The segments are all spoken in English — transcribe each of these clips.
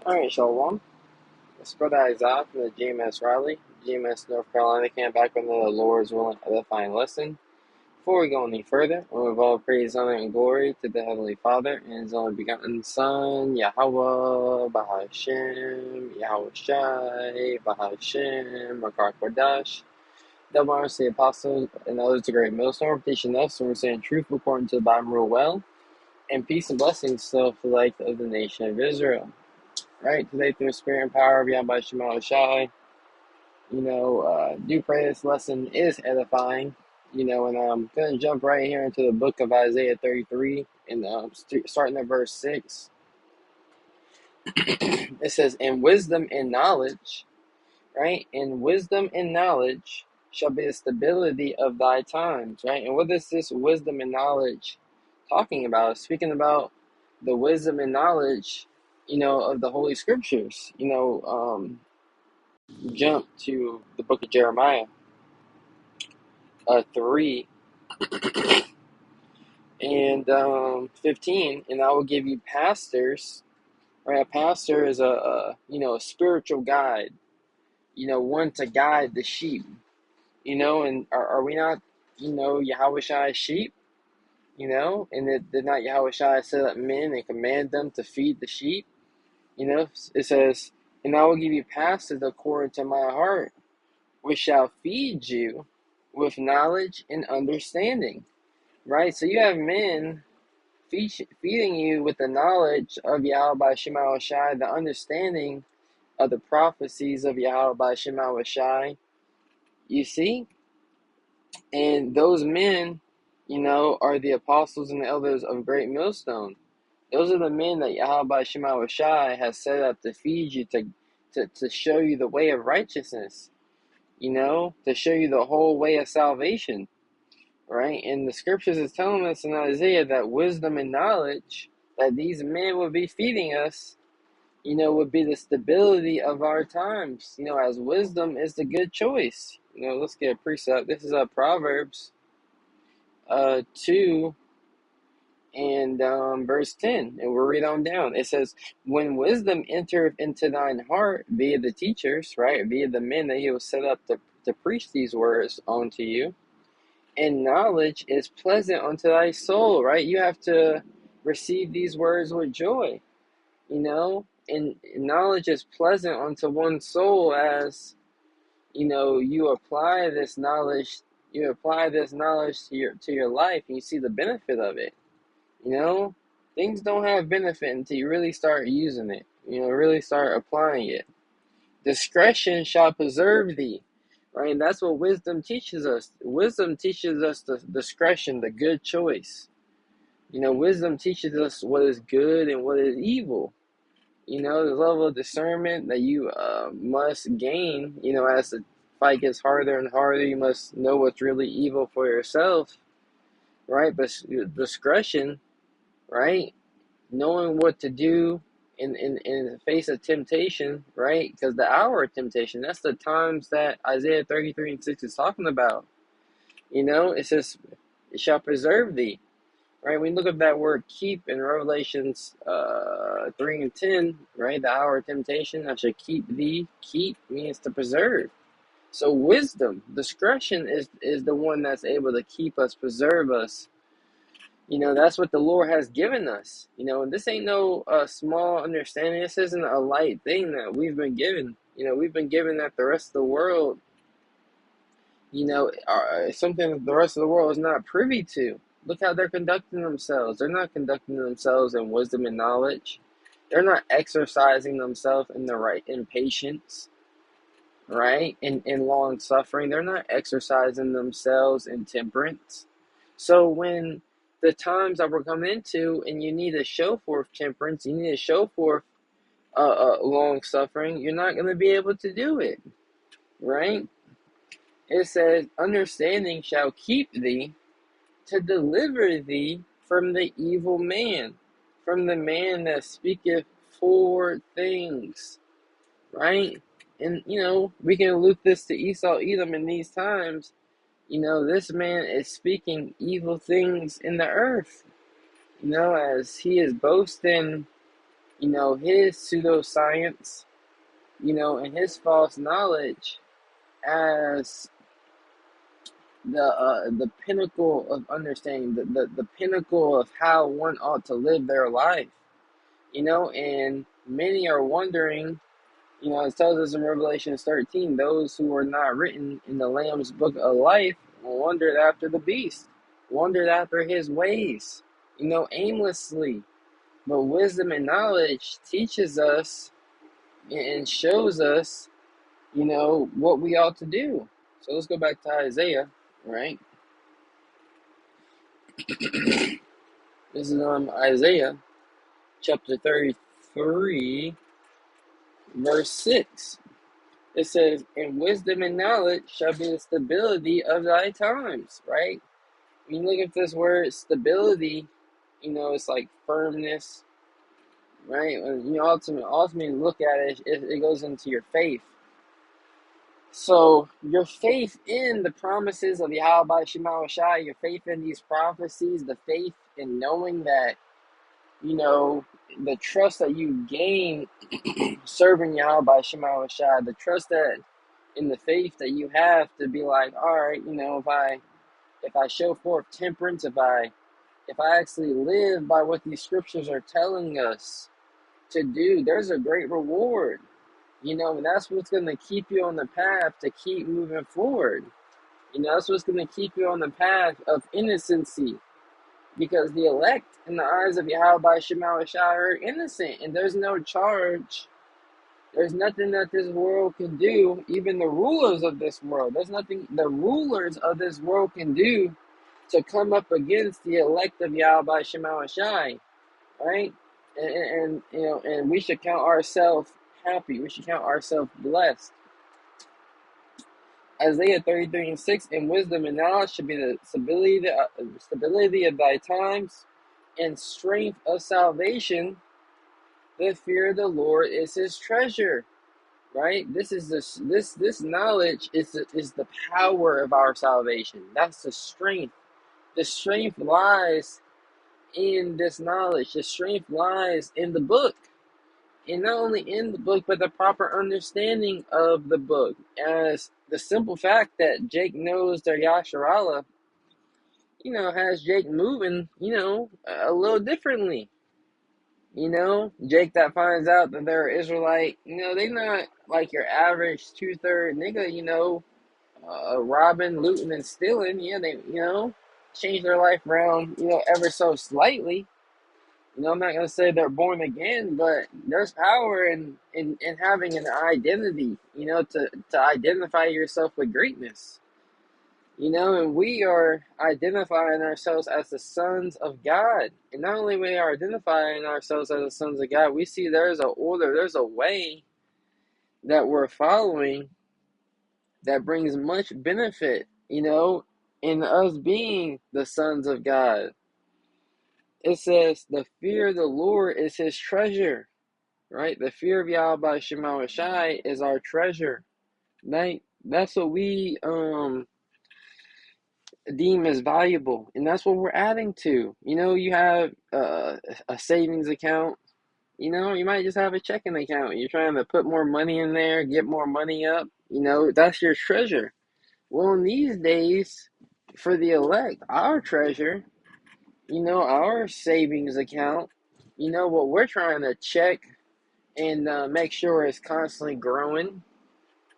Alright, Shalom. It's Brother Isaac from the GMS Raleigh, GMS North Carolina camp back with another Lord's willing edifying lesson. Before we go any further, I give all praise, honor, and glory to the Heavenly Father and His only begotten Son, Yahweh, Bahashem, Yahweh Shai, Bahashem, Makar Kodash. Double honors to the apostles and others to great millstone, teaching us and we're saying truth according to the Bible real well, and peace and blessings to the life of the nation of Israel. Right, today through the spirit and power of Yahweh Shema Shai, do pray this lesson is edifying, and I'm going to jump right here into the book of Isaiah 33, and starting at verse 6. It says, "In wisdom and knowledge," right? "In wisdom and knowledge shall be the stability of thy times," right? And what is this wisdom and knowledge talking about? It's speaking about the wisdom and knowledge, of the Holy Scriptures. Jump to the book of Jeremiah 3 and 15, "And I will give you pastors," right? A pastor is a spiritual guide, one to guide the sheep, and are we not, Yahweh Shai's sheep, and did not Yahweh Shai set up men and command them to feed the sheep? It says, "And I will give you pastors according to my heart, which shall feed you with knowledge and understanding," right? So you have men feeding you with the knowledge of Yahweh Shema Shai, the understanding of the prophecies of Yahweh Shema Shai. You see? And those men, are the apostles and the elders of Great Millstone. Those are the men that Yahweh Shema Shai has set up to feed you, to show you the way of righteousness, to show you the whole way of salvation, right? And the scriptures is telling us in Isaiah that wisdom and knowledge that these men would be feeding us, would be the stability of our times, as wisdom is the good choice. Let's get a precept. This is Proverbs 2 and verse 10, and we'll read on down. It says, "When wisdom entereth into thine heart, via the teachers," right, via the men that he will set up to preach these words unto you, "and knowledge is pleasant unto thy soul," right? You have to receive these words with joy, and knowledge is pleasant unto one's soul as, you apply this knowledge to your life, and you see the benefit of it. Things don't have benefit until you really start using it, really start applying it. "Discretion shall preserve thee," right? And that's what wisdom teaches us. Wisdom teaches us the discretion, the good choice. Wisdom teaches us what is good and what is evil. The level of discernment that you must gain, as the fight gets harder and harder, you must know what's really evil for yourself, right? But discretion, right? Knowing what to do in the face of temptation, right? Because the hour of temptation, that's the times that Isaiah 33 and 6 is talking about. It says, "It shall preserve thee," right? We look at that word "keep" in Revelations 3 and 10, right? The hour of temptation, "I shall keep thee." Keep means to preserve. So wisdom, discretion is the one that's able to keep us, preserve us. That's what the Lord has given us. And this ain't no small understanding. This isn't a light thing that we've been given. We've been given that the rest of the world, something that the rest of the world is not privy to. Look how they're conducting themselves. They're not conducting themselves in wisdom and knowledge. They're not exercising themselves in patience, right? In long suffering. They're not exercising themselves in temperance. So when the times that we're coming into, and you need to show forth temperance, you need to show forth long suffering, you're not going to be able to do it, right? It says, "Understanding shall keep thee to deliver thee from the evil man," from the man that speaketh forward things, right? And, we can loop this to Esau, Edom in these times. This man is speaking evil things in the earth, as he is boasting, his pseudoscience, and his false knowledge as the pinnacle of understanding, the pinnacle of how one ought to live their life, and many are wondering, it tells us in Revelation 13, those who are not written in the Lamb's book of life wondered after the beast, wondered after his ways, aimlessly. But wisdom and knowledge teaches us and shows us, what we ought to do. So let's go back to Isaiah, right? This is Isaiah chapter 33, verse 6. It says, "And wisdom and knowledge shall be the stability of thy times," right? When you look at this word stability, it's like firmness, right? When you ultimately look at it, it goes into your faith. So your faith in the promises of Yahweh Shema Shai, your faith in these prophecies, the faith in knowing that, the trust that you gain serving Yahweh Shema Shai, the trust that in the faith that you have to be like, all right, if I show forth temperance, if I actually live by what these scriptures are telling us to do, there's a great reward. And that's what's going to keep you on the path to keep moving forward. That's what's going to keep you on the path of innocency. Because the elect in the eyes of Yahweh Shema Shai are innocent. And there's no charge. There's nothing that this world can do. Even the rulers of this world. There's nothing the rulers of this world can do to come up against the elect of Yahweh Shema Shai. Right? And we should count ourselves happy. We should count ourselves blessed. Isaiah 33:6, "And wisdom and knowledge should be the stability of thy times, and strength of salvation. The fear of the Lord is his treasure." Right? This knowledge is the power of our salvation. That's the strength. The strength lies in this knowledge. The strength lies in the book. And not only in the book, but the proper understanding of the book. As the simple fact that Jake knows their Yasharallah, has Jake moving, a little differently. Jake that finds out that they're Israelite, they not like your average 2/3 nigga, robbing, looting, and stealing. Yeah, they, change their life around, ever so slightly. I'm not going to say they're born again, but there's power in having an identity, to identify yourself with greatness. And we are identifying ourselves as the sons of God. And not only we are identifying ourselves as the sons of God, we see there's an order, there's a way that we're following that brings much benefit, in us being the sons of God. It says, the fear of the Lord is his treasure, right? The fear of Yahweh Shema Shai is our treasure, right? That's what we deem as valuable, and that's what we're adding to. You have a savings account. You might just have a checking account. You're trying to put more money in there, get more money up. That's your treasure. Well, in these days, for the elect, our treasure, our savings account, what we're trying to check and make sure it's constantly growing,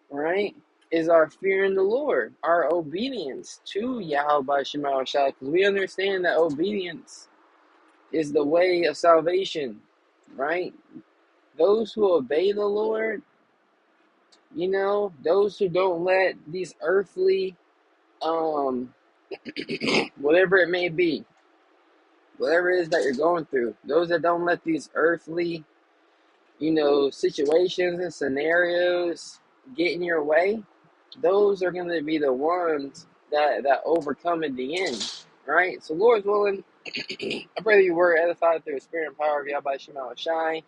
right, is our fear in the Lord, our obedience to Yahweh Shema Shai, because we understand that obedience is the way of salvation, right? Those who obey the Lord, those who don't let these earthly, whatever it may be, whatever it is that you're going through, those that don't let these earthly, situations and scenarios get in your way, those are going to be the ones that overcome in the end, right? So, Lord's willing, I pray that you were edified through the spirit and power of Yahweh Shema Shai.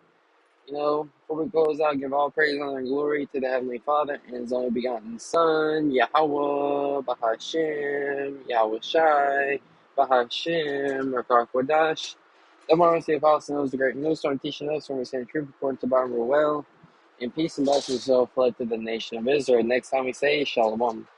Before we close out, give all praise, honor, and glory to the Heavenly Father and His only begotten Son, Yahweh, Bahashem, Yahweh Shai, Bahashem, Rakar Kodash. The one the apostle knows the great millstone, teaching us when we say the truth according to Bible well. And peace and blessings will flood to the nation of Israel. Next time we say Shalom.